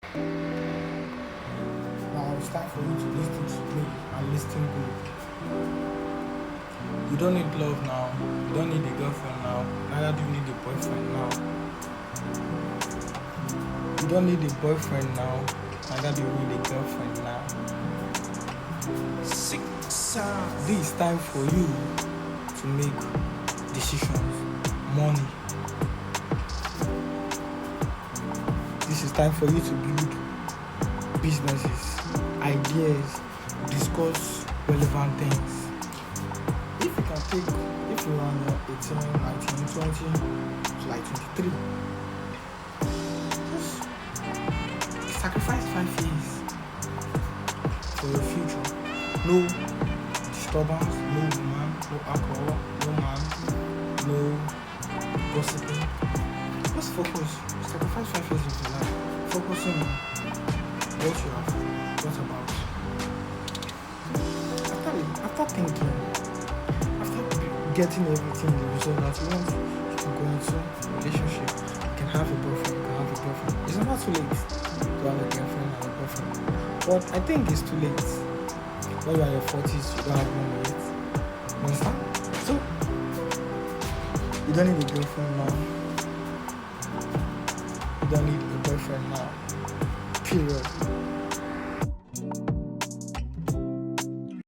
Now it's time for you to listen to me and listen good. You don't need love now. You don't need a girlfriend now. Neither do you need a boyfriend now. You don't need a boyfriend now. Neither do you need a girlfriend now. This is time for you to make decisions. Money. This is time for you to build businesses, ideas, discuss relevant things. If you can take, if you're on your 18, 19, 20 to like 23, just sacrifice 5 years for your future. No disturbance, no woman, no alcohol, no man, no gossiping. Just focus. Sacrifice 5 years of your life. Focusing on what you have thought about. After thinking, after getting everything the result that you want, you can go into a relationship. You can have a boyfriend, you can have a girlfriend. It's never too late to have a girlfriend and a boyfriend. But I think it's too late. When you are in your 40s, you don't have one yet. You understand? So, you don't need a girlfriend now. You don't need a boyfriend now. Period.